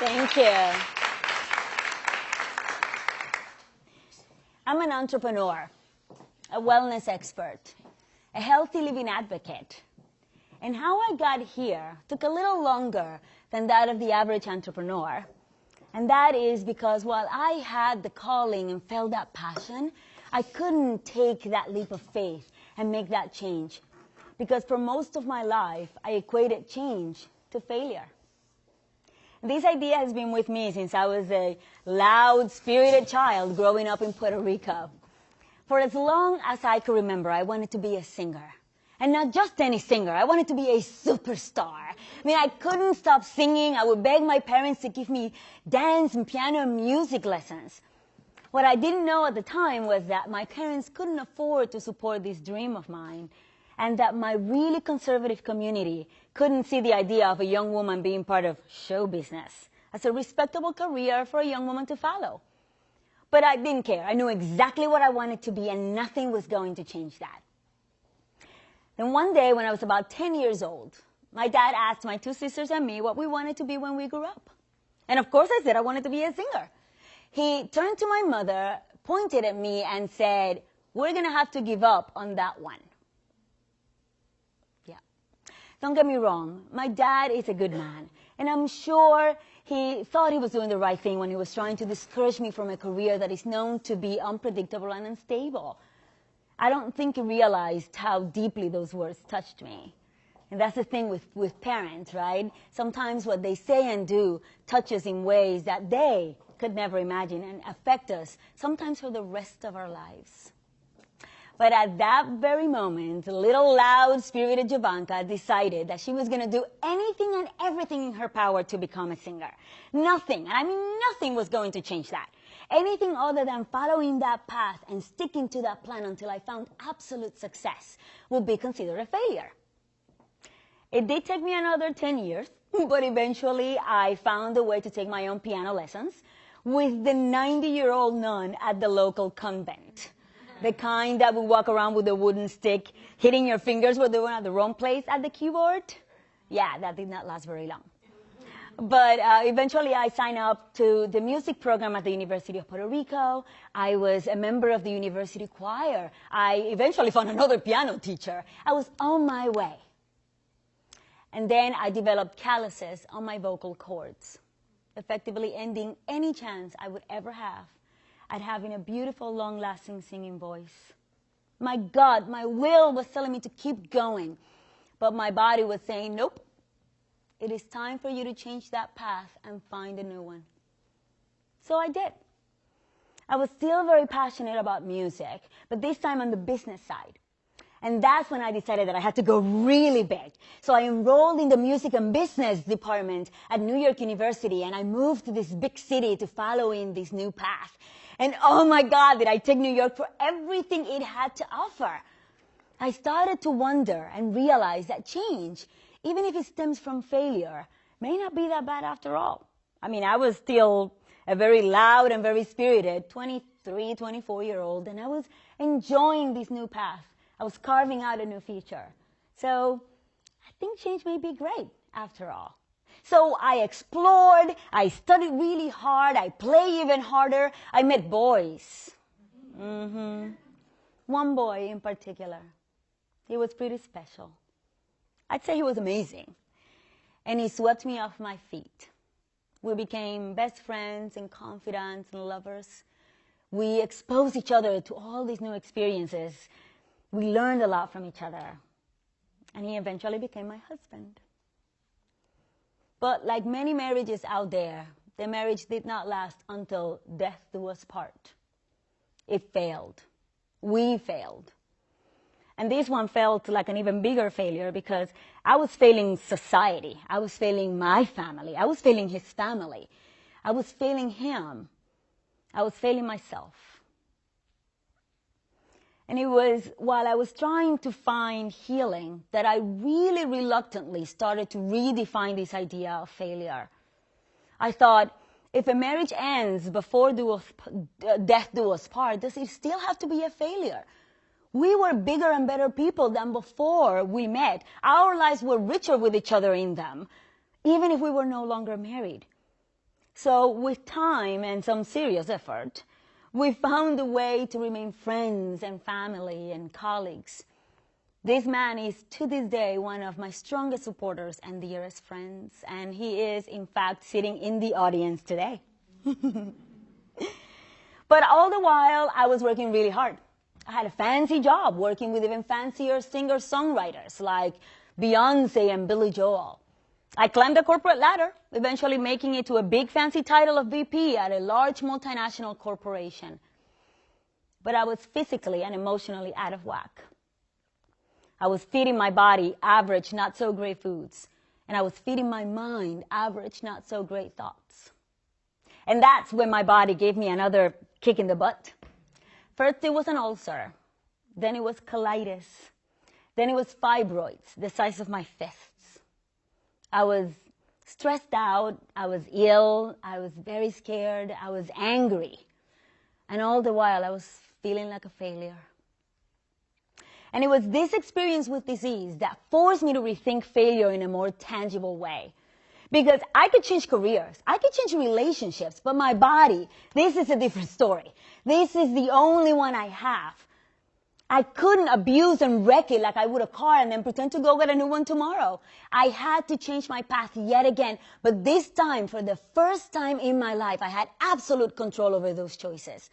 Thank you. I'm an entrepreneur, a wellness expert, a healthy living advocate. And how I got here took a little longer than that of the average entrepreneur. And that is because while I had the calling and felt that passion, I couldn't take that leap of faith and make that change. Because for most of my life, I equated change to failure. This idea has been with me since I was a loud, spirited child growing up in Puerto Rico. For as long as I could remember, I wanted to be a singer. And not just any singer. I wanted to be a superstar. I mean, I couldn't stop singing. I would beg my parents to give me dance and piano and music lessons. What I didn't know at the time was that my parents couldn't afford to support this dream of mine, and that my really conservative community couldn't see the idea of a young woman being part of show business as a respectable career for a young woman to follow. But I didn't care. I knew exactly what I wanted to be, and nothing was going to change that. Then one day, when I was about 10 years old, my dad asked my two sisters and me what we wanted to be when we grew up. And of course I said I wanted to be a singer. He turned to my mother, pointed at me, and said, "We're going to have to give up on that one." Yeah. Don't get me wrong. My dad is a good man. And I'm sure he thought he was doing the right thing when he was trying to discourage me from a career that is known to be unpredictable and unstable. I don't think he realized how deeply those words touched me. And that's the thing with parents, right? Sometimes what they say and do touches in ways that they could never imagine and affect us, sometimes for the rest of our lives. But at that very moment, little loud, spirited Jovanka decided that she was going to do anything and everything in her power to become a singer. Nothing, and I mean nothing, was going to change that. Anything other than following that path and sticking to that plan until I found absolute success would be considered a failure. It did take me another 10 years, but eventually I found a way to take my own piano lessons with the 90-year-old nun at the local convent. The kind that would walk around with a wooden stick, hitting your fingers where they were at the wrong place at the keyboard. Yeah, that did not last very long. But eventually I signed up to the music program at the University of Puerto Rico. I was a member of the university choir. I eventually found another piano teacher. I was on my way. And then I developed calluses on my vocal cords, effectively ending any chance I would ever have at having a beautiful, long-lasting singing voice. My gut, my will was telling me to keep going, but my body was saying, nope. It is time for you to change that path and find a new one. So I did. I was still very passionate about music, but this time on the business side. And that's when I decided that I had to go really big. So I enrolled in the music and business department at New York University, and I moved to this big city to follow in this new path. And oh my God, did I take New York for everything it had to offer. I started to wonder and realize that change, even if it stems from failure, may not be that bad after all. I mean, I was still a very loud and very spirited 23, 24-year-old, and I was enjoying this new path. I was carving out a new future. So I think change may be great after all. So I explored, I studied really hard, I played even harder, I met boys. One boy in particular. He was pretty special. I'd say he was amazing. And he swept me off my feet. We became best friends and confidants and lovers. We exposed each other to all these new experiences. We learned a lot from each other. And he eventually became my husband. But like many marriages out there, the marriage did not last until death do us part. It failed. We failed. And this one felt like an even bigger failure because I was failing society. I was failing my family. I was failing his family. I was failing him. I was failing myself. And it was while I was trying to find healing that I really reluctantly started to redefine this idea of failure. I thought, if a marriage ends before death do us part, does it still have to be a failure? We were bigger and better people than before we met. Our lives were richer with each other in them, even if we were no longer married. So with time and some serious effort, we found a way to remain friends and family and colleagues. This man is, to this day, one of my strongest supporters and dearest friends, and he is, in fact, sitting in the audience today. But all the while, I was working really hard. I had a fancy job working with even fancier singer-songwriters like Beyonce and Billy Joel. I climbed the corporate ladder, eventually making it to a big fancy title of VP at a large multinational corporation. But I was physically and emotionally out of whack. I was feeding my body average, not so great foods. And I was feeding my mind average, not so great thoughts. And that's when my body gave me another kick in the butt. First it was an ulcer. Then it was colitis. Then it was fibroids, the size of my fists. I was stressed out. I was ill. I was very scared. I was angry. And all the while I was feeling like a failure. And it was this experience with disease that forced me to rethink failure in a more tangible way. Because I could change careers, I could change relationships, but my body, this is a different story. This is the only one I have. I couldn't abuse and wreck it like I would a car and then pretend to go get a new one tomorrow. I had to change my path yet again, but this time, for the first time in my life, I had absolute control over those choices.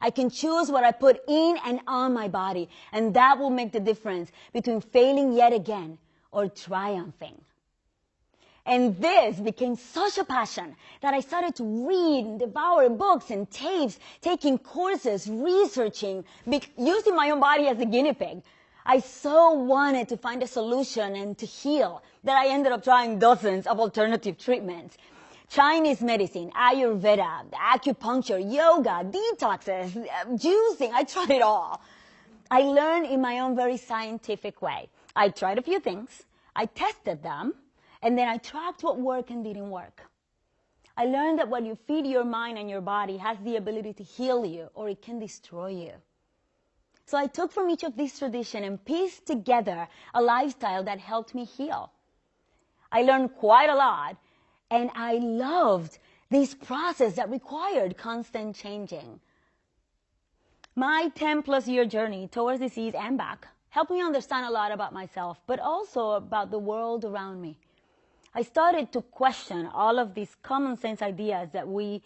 I can choose what I put in and on my body, and that will make the difference between failing yet again or triumphing. And this became such a passion that I started to read and devour books and tapes, taking courses, researching, using my own body as a guinea pig. I so wanted to find a solution and to heal that I ended up trying dozens of alternative treatments. Chinese medicine, Ayurveda, acupuncture, yoga, detoxes, juicing, I tried it all. I learned in my own very scientific way. I tried a few things, I tested them, and then I tracked what worked and didn't work. I learned that what you feed your mind and your body has the ability to heal you, or it can destroy you. So I took from each of these traditions and pieced together a lifestyle that helped me heal. I learned quite a lot, and I loved this process that required constant changing. My 10-plus year journey towards disease and back helped me understand a lot about myself, but also about the world around me. I started to question all of these common sense ideas that we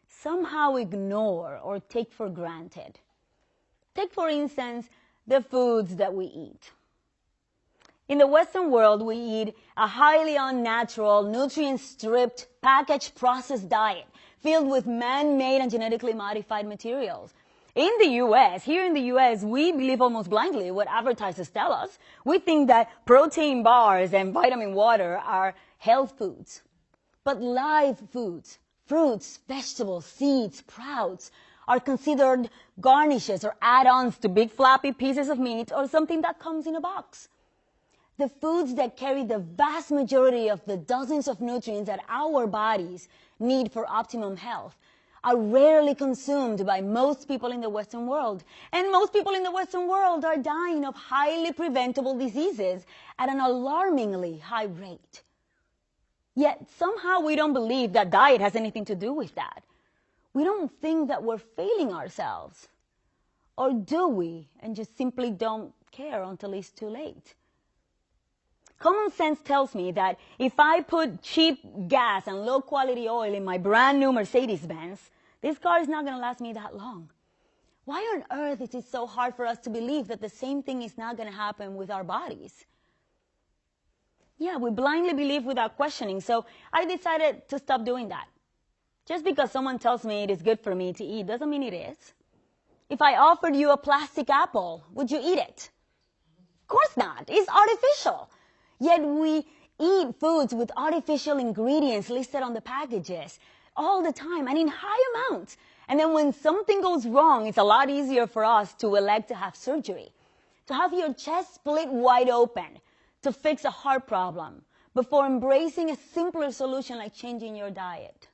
somehow ignore or take for granted. Take, for instance, the foods that we eat. In the Western world, we eat a highly unnatural, nutrient-stripped, packaged, processed diet filled with man-made and genetically modified materials. In the U.S., here in the U.S., we believe almost blindly what advertisers tell us. We think that protein bars and vitamin water are health foods. But live foods, fruits, vegetables, seeds, sprouts, are considered garnishes or add-ons to big floppy pieces of meat or something that comes in a box. The foods that carry the vast majority of the dozens of nutrients that our bodies need for optimum health are rarely consumed by most people in the Western world. And most people in the Western world are dying of highly preventable diseases at an alarmingly high rate. Yet somehow we don't believe that diet has anything to do with that. We don't think that we're failing ourselves. Or do we, and just simply don't care until it's too late? Common sense tells me that if I put cheap gas and low-quality oil in my brand-new Mercedes-Benz, this car is not going to last me that long. Why on earth is it so hard for us to believe that the same thing is not going to happen with our bodies? Yeah, we blindly believe without questioning, so I decided to stop doing that. Just because someone tells me it is good for me to eat doesn't mean it is. If I offered you a plastic apple, would you eat it? Of course not. It's artificial. Yet we eat foods with artificial ingredients listed on the packages all the time and in high amounts. And then when something goes wrong, it's a lot easier for us to elect to have surgery, to have your chest split wide open, to fix a heart problem, before embracing a simpler solution like changing your diet.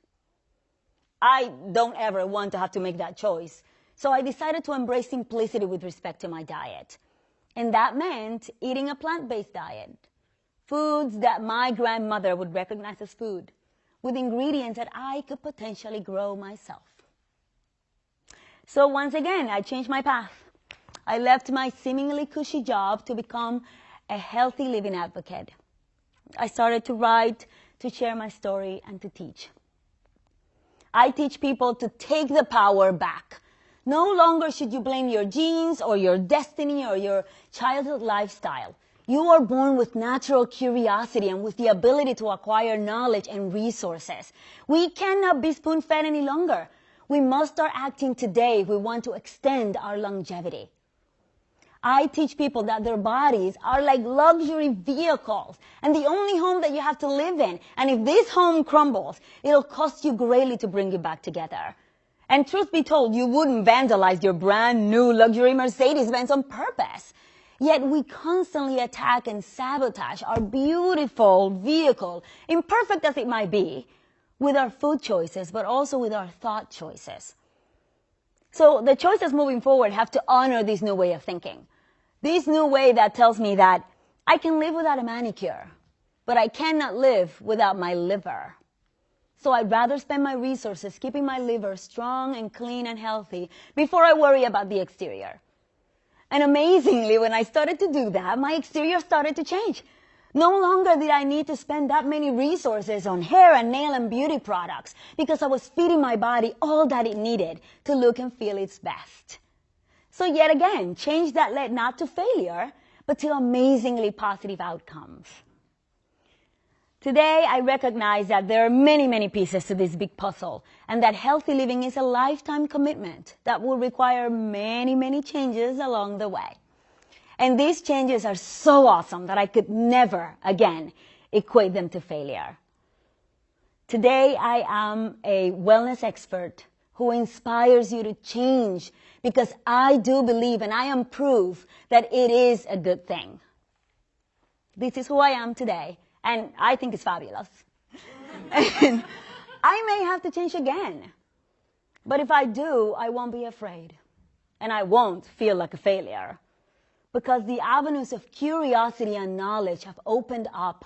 I don't ever want to have to make that choice, so I decided to embrace simplicity with respect to my diet. And that meant eating a plant-based diet. Foods that my grandmother would recognize as food. with ingredients that I could potentially grow myself. So once again, I changed my path. I left my seemingly cushy job to become a healthy living advocate. I started to write, to share my story, and to teach. I teach people to take the power back. No longer should you blame your genes or your destiny or your childhood lifestyle. You are born with natural curiosity and with the ability to acquire knowledge and resources. We cannot be spoon-fed any longer. We must start acting today if we want to extend our longevity. I teach people that their bodies are like luxury vehicles and the only home that you have to live in. And if this home crumbles, it'll cost you greatly to bring it back together. And truth be told, you wouldn't vandalize your brand new luxury Mercedes-Benz on purpose. Yet we constantly attack and sabotage our beautiful vehicle, imperfect as it might be, with our food choices, but also with our thought choices. So the choices moving forward have to honor this new way of thinking. This new way that tells me that I can live without a manicure, but I cannot live without my liver. So I'd rather spend my resources keeping my liver strong and clean and healthy before I worry about the exterior. And amazingly, when I started to do that, my exterior started to change. No longer did I need to spend that many resources on hair and nail and beauty products because I was feeding my body all that it needed to look and feel its best. So yet again, change that led not to failure, but to amazingly positive outcomes. Today, I recognize that there are many, many pieces to this big puzzle, and that healthy living is a lifetime commitment that will require many, many changes along the way. And these changes are so awesome that I could never again equate them to failure. Today, I am a wellness expert who inspires you to change because I do believe and I am proof that it is a good thing. This is who I am today, and I think it's fabulous. And I may have to change again. But if I do, I won't be afraid. And I won't feel like a failure. Because the avenues of curiosity and knowledge have opened up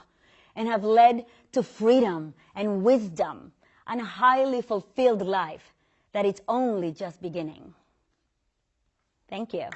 and have led to freedom and wisdom and a highly fulfilled life that it's only just beginning. Thank you.